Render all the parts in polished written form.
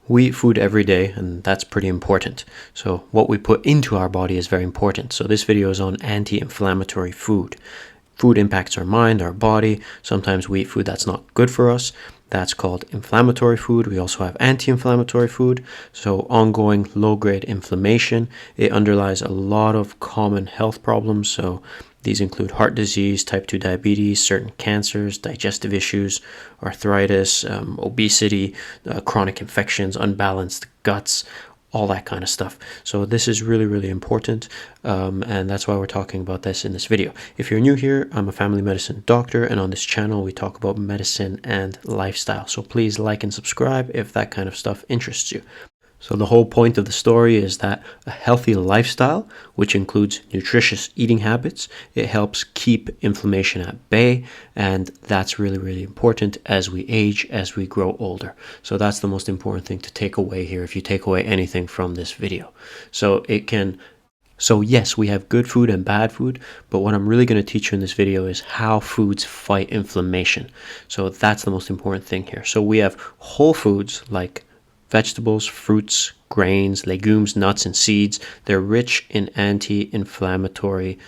We eat food every day, and that's pretty important. So what we put into our body is very important. So this video is on anti-inflammatory food. Food impacts our mind, our body. Sometimes we eat food that's not good for us. That's called inflammatory food. We also have anti-inflammatory food. So ongoing low-grade inflammation, it underlies a lot of common health problems. So these include heart disease, type 2 diabetes, certain cancers, digestive issues, arthritis, obesity, chronic infections, unbalanced guts, all that kind of stuff. So this is really, really important, and that's why we're talking about this in this video. If you're new here, I'm a family medicine doctor, and on this channel we talk about medicine and lifestyle. So please like and subscribe if that kind of stuff interests you. So the whole point of the story is that a healthy lifestyle, which includes nutritious eating habits, it helps keep inflammation at bay, and that's really, really important as we age, as we grow older. So that's the most important thing to take away here if you take away anything from this video. So yes, we have good food and bad food, but what I'm really going to teach you in this video is how foods fight inflammation. So that's the most important thing here. So we have whole foods like vegetables, fruits, grains, legumes, nuts, and seeds. They're rich in anti-inflammatory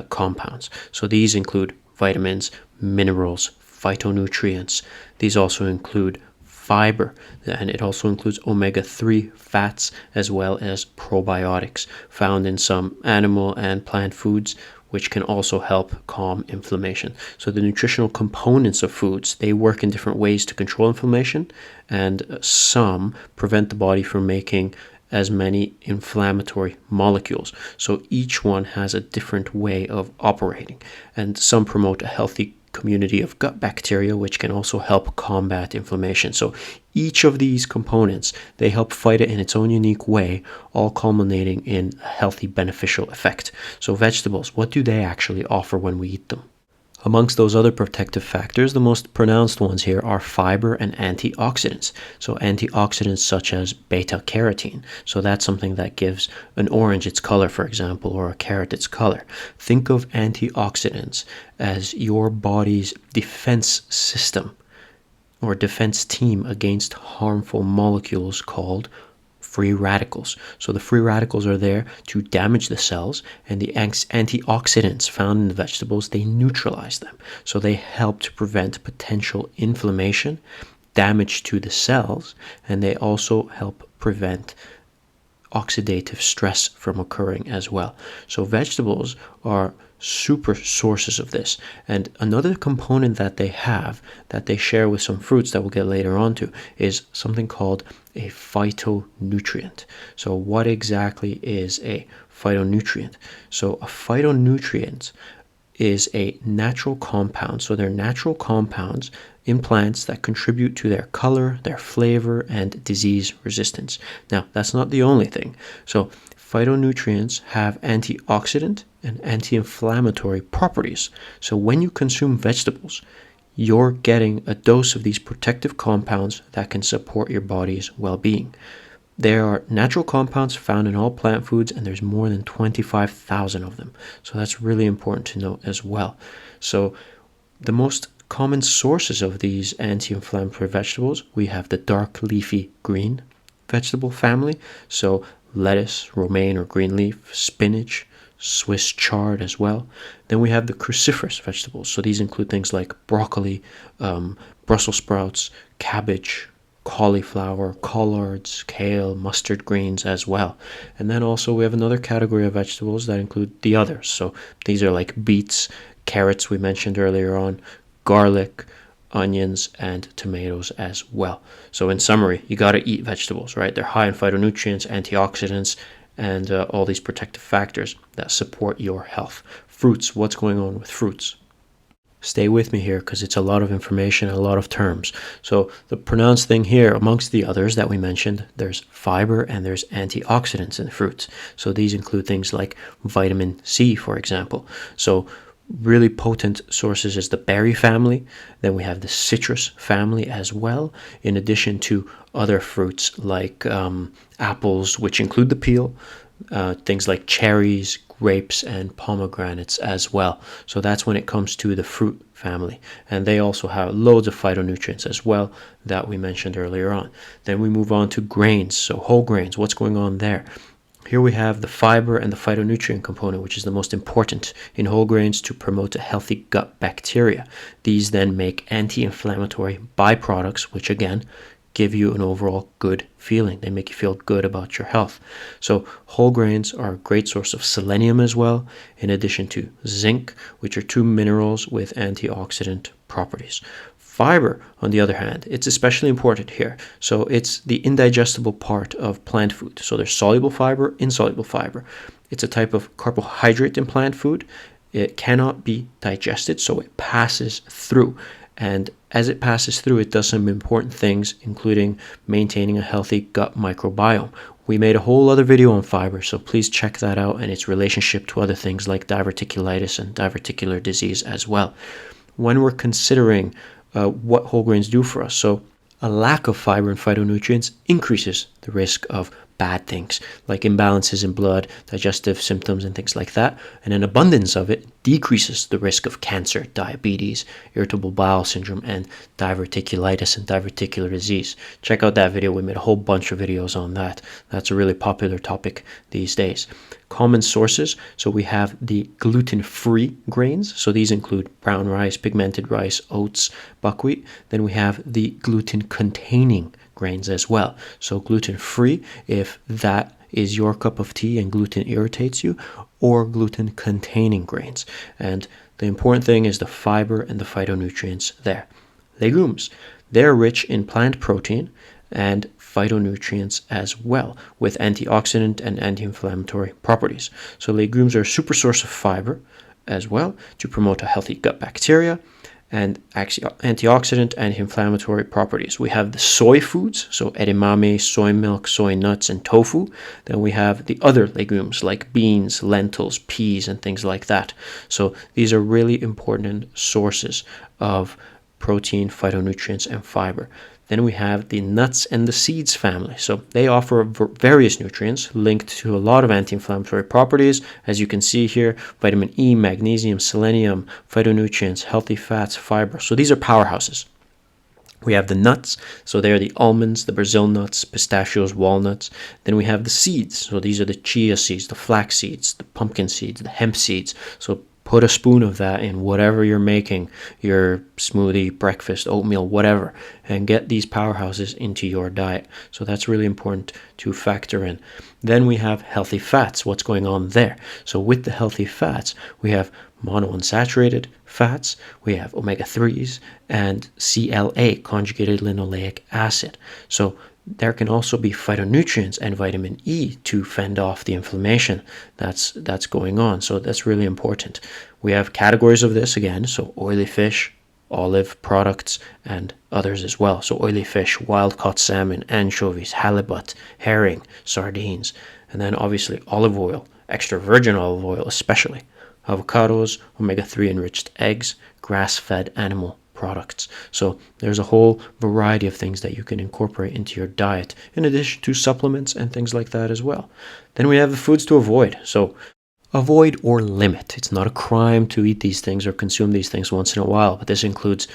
compounds. So these include vitamins, minerals, phytonutrients. These also include fiber, and it also includes omega-3 fats as well as probiotics found in some animal and plant foods, which can also help calm inflammation. So the nutritional components of foods, they work in different ways to control inflammation, and some prevent the body from making as many inflammatory molecules. So each one has a different way of operating, and some promote a healthy community of gut bacteria, which can also help combat inflammation. So each of these components, they help fight it in its own unique way, all culminating in a healthy, beneficial effect. So vegetables, what do they actually offer when we eat them? Amongst those other protective factors, the most pronounced ones here are fiber and antioxidants. So antioxidants such as beta carotene. So that's something that gives an orange its color, for example, or a carrot its color. Think of antioxidants as your body's defense system or defense team against harmful molecules called free radicals. So the free radicals are there to damage the cells, and the antioxidants found in the vegetables, they neutralize them. So they help to prevent potential inflammation, damage to the cells, and they also help prevent oxidative stress from occurring as well. So vegetables are super sources of this. And another component that they have, that they share with some fruits that we'll get later on to, is something called a phytonutrient. So what exactly is a phytonutrient? So a phytonutrient is a natural compound. So they're natural compounds in plants that contribute to their color, their flavor, and disease resistance. Now, that's not the only thing. So phytonutrients have antioxidant and anti-inflammatory properties. So when you consume vegetables, you're getting a dose of these protective compounds that can support your body's well-being. There are natural compounds found in all plant foods, and there's more than 25,000 of them. So that's really important to note as well. So the most common sources of these anti-inflammatory vegetables, we have the dark leafy green vegetable family. So lettuce, romaine or green leaf, spinach, Swiss chard as well. Then we have the cruciferous vegetables. So these include things like broccoli, Brussels sprouts, cabbage, cauliflower, collards, kale, mustard greens as well. And then also we have another category of vegetables that include the others. So these are like beets, carrots we mentioned earlier on, garlic, onions, and tomatoes as well. So in summary, you got to eat vegetables, right? They're high in phytonutrients, antioxidants, and all these protective factors that support your health. Fruits, what's going on with fruits? Stay with me here because it's a lot of information, a lot of terms. So the pronounced thing here, amongst the others that we mentioned, there's fiber and there's antioxidants in fruits. So these include things like vitamin C, for example. So really potent sources is the berry family. Then we have the citrus family as well, in addition to other fruits like apples, which include the peel, things like cherries, grapes and pomegranates as well. So that's when it comes to the fruit family, and they also have loads of phytonutrients as well that we mentioned earlier on. Then we move on to grains. So whole grains, what's going on there? Here we have the fiber and the phytonutrient component, which is the most important in whole grains to promote a healthy gut bacteria. These then make anti-inflammatory byproducts, which again give you an overall good feeling. They make you feel good about your health. So whole grains are a great source of selenium as well, in addition to zinc, which are two minerals with antioxidant properties. Fiber, on the other hand, it's especially important here. So it's the indigestible part of plant food. So there's soluble fiber, insoluble fiber. It's a type of carbohydrate in plant food. It cannot be digested, so it passes through. And as it passes through, it does some important things, including maintaining a healthy gut microbiome. We made a whole other video on fiber, so please check that out and its relationship to other things like diverticulitis and diverticular disease as well. When we're considering what whole grains do for us, so a lack of fiber and phytonutrients increases the risk of bad things like imbalances in blood, digestive symptoms, and things like that. And an abundance of it decreases the risk of cancer, diabetes, irritable bowel syndrome, and diverticulitis and diverticular disease. Check out that video. We made a whole bunch of videos on that. That's a really popular topic these days. Common sources. So we have the gluten-free grains. So these include brown rice, pigmented rice, oats, buckwheat. Then we have the gluten-containing grains as well. So gluten-free, if that is your cup of tea and gluten irritates you, or gluten-containing grains. And the important thing is the fiber and the phytonutrients there. Legumes, they're rich in plant protein and phytonutrients as well, with antioxidant and anti-inflammatory properties. So legumes are a super source of fiber as well to promote a healthy gut bacteria and antioxidant and inflammatory properties. We have the soy foods, so edamame, soy milk, soy nuts, and tofu. Then we have the other legumes like beans, lentils, peas, and things like that. So these are really important sources of protein, phytonutrients, and fiber. Then we have the nuts and the seeds family. So they offer various nutrients linked to a lot of anti-inflammatory properties. As you can see here, vitamin E, magnesium, selenium, phytonutrients, healthy fats, fiber. So these are powerhouses. We have the nuts, so they are the almonds, the Brazil nuts, pistachios, walnuts. Then we have the seeds, so these are the chia seeds, the flax seeds, the pumpkin seeds, the hemp seeds. So put a spoon of that in whatever you're making, your smoothie, breakfast, oatmeal, whatever, and get these powerhouses into your diet. So that's really important to factor in. Then we have healthy fats. What's going on there? So with the healthy fats, we have monounsaturated fats, we have omega-3s, and CLA, conjugated linoleic acid. So there can also be phytonutrients and vitamin E to fend off the inflammation that's going on. So that's really important. We have categories of this again, so oily fish, olive products, and others as well. So oily fish, wild-caught salmon, anchovies, halibut, herring, sardines, and then obviously olive oil, extra virgin olive oil especially, avocados, omega-3 enriched eggs, grass-fed animal products. So there's a whole variety of things that you can incorporate into your diet, in addition to supplements and things like that as well. Then we have the foods to avoid. So avoid or limit. It's not a crime to eat these things or consume these things once in a while, but this includes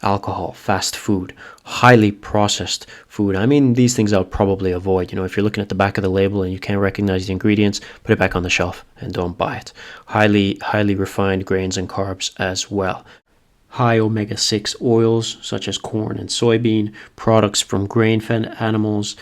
alcohol, fast food, highly processed food. I mean, these things I'll probably avoid. You know, if you're looking at the back of the label and you can't recognize the ingredients, put it back on the shelf and don't buy it. Highly refined grains and carbs as well. High omega-6 oils such as corn and soybean, products from grain-fed animals,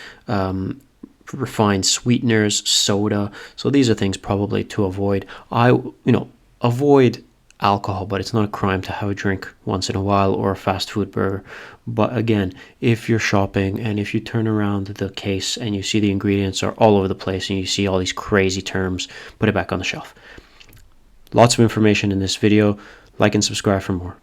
refined sweeteners, soda. So these are things probably to avoid. Avoid alcohol, but it's not a crime to have a drink once in a while or a fast food burger. But again, if you're shopping and if you turn around the case and you see the ingredients are all over the place and you see all these crazy terms, put it back on the shelf. Lots of information in this video. Like and subscribe for more.